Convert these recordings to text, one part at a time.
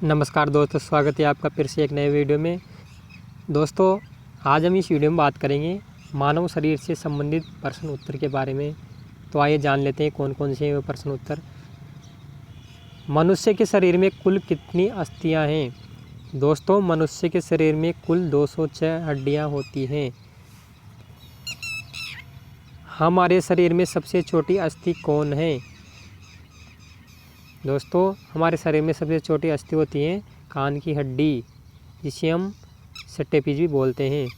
नमस्कार दोस्तों, स्वागत है आपका फिर से एक नए वीडियो में। दोस्तों, आज हम इस वीडियो में बात करेंगे मानव शरीर से संबंधित प्रश्न उत्तर के बारे में। तो आइए जान लेते हैं कौन कौन से हैं वो प्रश्न उत्तर। मनुष्य के शरीर में कुल कितनी अस्थियां हैं? दोस्तों, मनुष्य के शरीर में कुल 206 हड्डियां होती हैं। हमारे शरीर में सबसे छोटी अस्थि कौन है? दोस्तों, हमारे शरीर में सबसे छोटी अस्थि होती है कान की हड्डी, जिसे हम स्टेपिज भी बोलते हैं।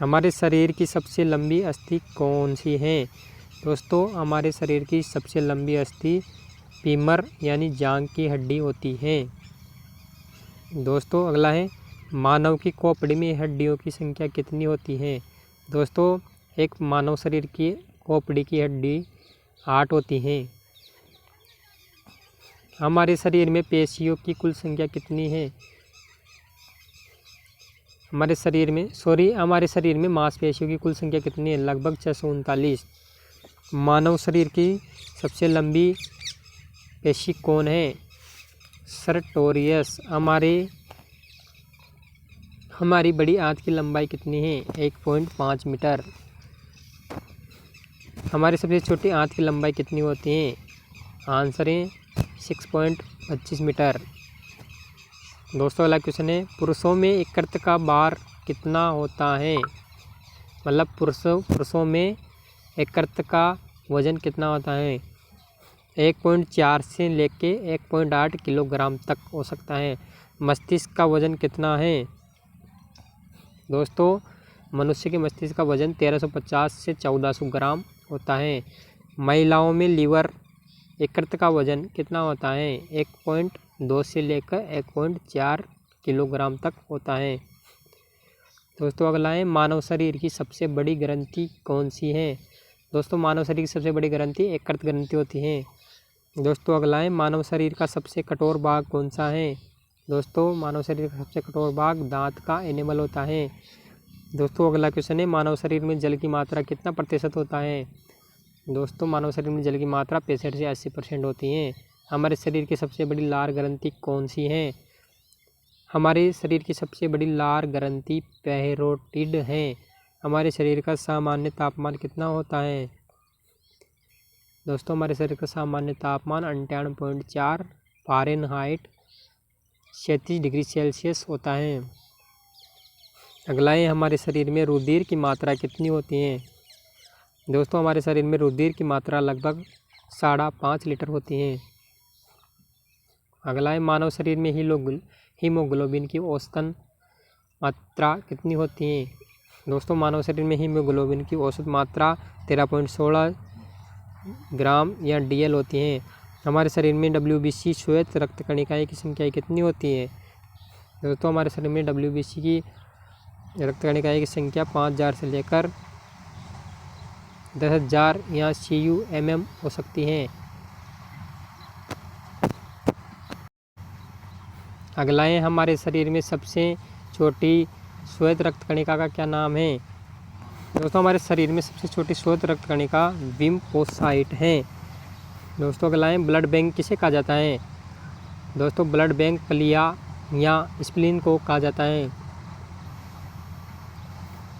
हमारे शरीर की सबसे लंबी अस्थि कौन सी है? दोस्तों, हमारे शरीर की सबसे लंबी अस्थि फीमर यानी जांघ की हड्डी होती है। दोस्तों, अगला है मानव की खोपड़ी में हड्डियों की संख्या कितनी होती है? दोस्तों, एक मानव शरीर की खोपड़ी की हड्डी 8 होती हैं। हमारे शरीर में पेशियों की कुल संख्या कितनी है? हमारे शरीर में मांसपेशियों की कुल संख्या कितनी है? लगभग 639। मानव शरीर की सबसे लंबी पेशी कौन है? सर्टोरियस। हमारी बड़ी आंत की लंबाई कितनी है? 1.5 मीटर। हमारी सबसे छोटी आंत की लंबाई कितनी होती है? आंसर है 6.25 मीटर। दोस्तों, अगला क्वेश्चन है पुरुषों में यकृत का भार कितना होता है? मतलब पुरुषों में यकृत का वजन कितना होता है? 1.4 से लेके 1.8 किलोग्राम तक हो सकता है। मस्तिष्क का वजन कितना है? दोस्तों, मनुष्य के मस्तिष्क का वजन 1350 से 1400 ग्राम होता है। महिलाओं में लीवर यकृत का वजन कितना होता है? 1.2 से लेकर 1.4 किलोग्राम तक होता है। दोस्तों, अगला है मानव शरीर की सबसे बड़ी ग्रंथि कौन सी है? दोस्तों, मानव शरीर की सबसे बड़ी ग्रंथि यकृत ग्रंथि होती है। दोस्तों, अगला है मानव शरीर का सबसे कठोर भाग कौन सा है? दोस्तों, मानव शरीर का सबसे कठोर भाग दांत का एनिमल होता है। दोस्तों, अगला क्वेश्चन है मानव शरीर में जल की मात्रा कितना प्रतिशत होता है? दोस्तों, मानव शरीर में जल की मात्रा 65 से 80% होती है। हमारे शरीर की सबसे बड़ी लार ग्रंथि कौन सी है? हमारे शरीर की सबसे बड़ी लार ग्रंथि पैरोटिड है। हमारे शरीर का सामान्य तापमान कितना होता है? दोस्तों, हमारे शरीर का सामान्य तापमान 98.4 फ़ारेनहाइट 37 डिग्री सेल्सियस होता है। अगला है हमारे शरीर में रुधिर की मात्रा कितनी होती है? दोस्तों, हमारे शरीर में रुधिर की मात्रा लगभग 5.5 लीटर होती है। अगला है मानव शरीर में हीमोग्लोबिन की औसतन मात्रा कितनी होती है? दोस्तों, मानव शरीर में हीमोग्लोबिन की औसत मात्रा 13.16 ग्राम या DL होती है। हमारे शरीर में WBC श्वेत रक्त कणिकाएं की संख्या कितनी होती है? दोस्तों, हमारे शरीर में WBC की रक्त कणिकाएं की संख्या 5000 से लेकर 10,000 या CUMM हो सकती है। अगला है हमारे शरीर में सबसे छोटी श्वेत रक्त कणिका का क्या नाम है? दोस्तों, हमारे शरीर में सबसे छोटी श्वेत रक्त कणिका लिम्फोसाइट है। दोस्तों, अगला है ब्लड बैंक किसे कहा जाता है? दोस्तों, ब्लड बैंक कलिया या स्प्लीन को कहा जाता है।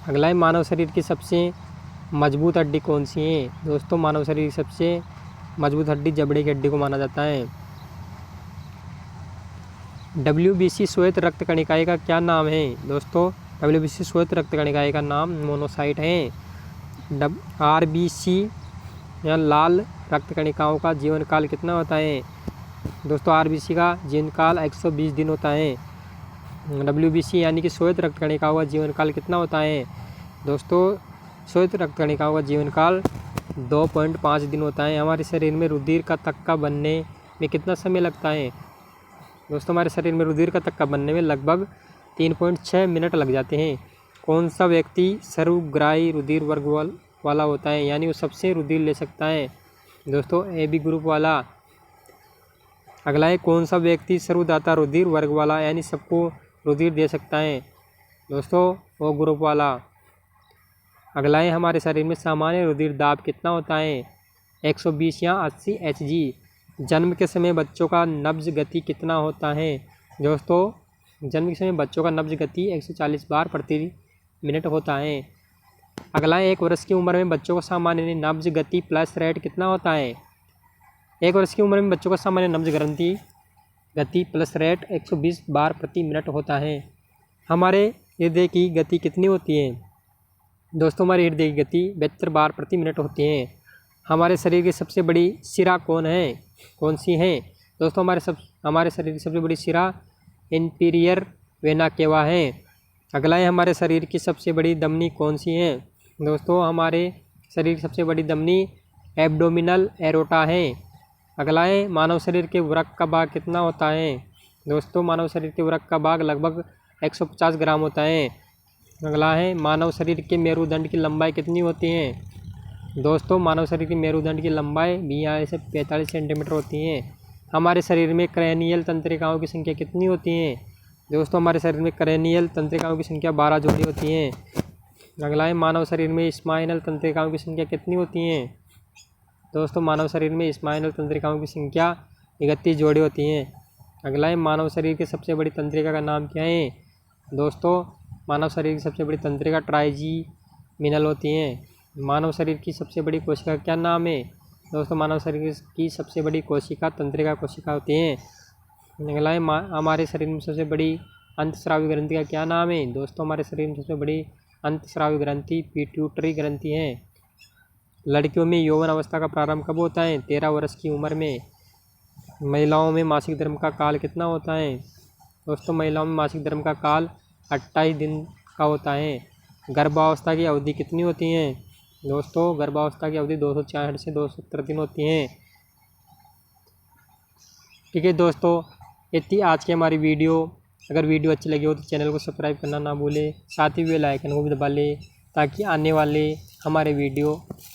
अगला है मानव शरीर की सबसे मजबूत हड्डी कौन सी है? दोस्तों, मानव शरीर की सबसे मजबूत हड्डी जबड़े की हड्डी को माना जाता है। WBC श्वेत रक्त कणिकाएं का क्या नाम है? दोस्तों, WBC श्वेत रक्त कणिकाएं का नाम मोनोसाइट है। RBC या लाल रक्त कणिकाओं का जीवन काल कितना होता है? दोस्तों, RBC का जीवन काल 120 दिन होता है। WBC यानी कि श्वेत रक्त कणिकाओं का जीवन काल कितना होता है? दोस्तों, श्वेत रक्त कणिकाओं का जीवन काल 2.5 दिन होता है। हमारे शरीर में रुधिर का थक्का बनने में कितना समय लगता है? दोस्तों, हमारे शरीर में रुधिर का थक्का बनने में लगभग 3.6 मिनट लग जाते हैं। कौन सा व्यक्ति सर्वग्राही रुधिर वर्ग वाला होता है, यानी वो सबसे रुधिर ले सकता है? दोस्तों, AB ग्रुप वाला। अगला है कौन सा व्यक्ति सर्वदाता रुधिर वर्ग वाला यानी सबको रुधिर दे सकता है? दोस्तों, O ग्रुप वाला। अगला है हमारे शरीर में सामान्य रुधिर दाब कितना होता है? 120 या 80 Hg। जन्म के समय बच्चों का नब्ज गति कितना होता है? दोस्तों जन्म के समय बच्चों का नब्ज गति 140 बार प्रति मिनट होता है। अगला है 1 वर्ष की उम्र में बच्चों का सामान्य नब्ज गति प्लस रेट कितना होता है? 1 वर्ष की उम्र में बच्चों का सामान्य नब्ज गति प्लस रेट 120 बार प्रति मिनट होता है। हमारे हृदय की गति कितनी होती है? दोस्तों हमारे हृदय की गति 72 बार प्रति मिनट होती है। हमारे शरीर की सबसे बड़ी शिरा कौन सी है? दोस्तों हमारे शरीर की सबसे बड़ी शिरा इंफीरियर वेना केवा है। अगला है हमारे शरीर की सबसे बड़ी धमनी कौन सी है? दोस्तों हमारे शरीर की सबसे बड़ी धमनी एब्डोमिनल एरोटा है। अगला है मानव शरीर के वृक्क का भाग कितना होता है? दोस्तों मानव शरीर के वृक्क का भाग लगभग 150 ग्राम होता है। अगला है मानव शरीर के मेरुदंड की लंबाई कितनी होती है? दोस्तों मानव शरीर की मेरुदंड की लंबाई 42 से 45 सेंटीमीटर होती है। हमारे शरीर में क्रैनियल तंत्रिकाओं की संख्या कितनी होती है? दोस्तों हमारे शरीर में क्रैनियल तंत्रिकाओं की संख्या 12 जोड़ी होती है। अगला है मानव शरीर में स्पाइनल तंत्रिकाओं की संख्या कितनी होती है? दोस्तों मानव शरीर में स्पाइनल तंत्रिकाओं की संख्या 31 जोड़ी होती हैं। अगला है मानव शरीर की सबसे बड़ी तंत्रिका का नाम क्या है? दोस्तों मानव शरीर की सबसे बड़ी तंत्रिका ट्राइजीमिनल होती हैं। मानव शरीर की सबसे बड़ी कोशिका क्या नाम है? दोस्तों मानव शरीर की सबसे बड़ी कोशिका तंत्रिका कोशिका होती हैं। अगला है हमारे शरीर में सबसे बड़ी अंतस्रावी ग्रंथि का क्या नाम है? दोस्तों हमारे शरीर में सबसे बड़ी अंतस्रावी ग्रंथि पिट्यूटरी ग्रंथि है। लड़कियों में यौवन अवस्था का प्रारंभ कब होता है? 13 वर्ष की उम्र में। महिलाओं में मासिक धर्म का काल कितना होता है? दोस्तों महिलाओं में मासिक धर्म का काल 28 दिन का होता है। गर्भावस्था की अवधि कितनी होती है? दोस्तों गर्भावस्था की अवधि 266 से 270 दिन होती हैं। ठीक है दोस्तों, ये थी आज की हमारी वीडियो। अगर वीडियो अच्छी लगी हो तो चैनल को सब्सक्राइब करना ना भूलें, साथ ही बेल आइकन को भी दबा लें ताकि आने वाले हमारे वीडियो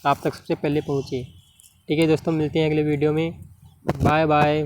आप तक सबसे पहले पहुँचे। ठीक है दोस्तों, मिलते हैं अगले वीडियो में। Bye bye.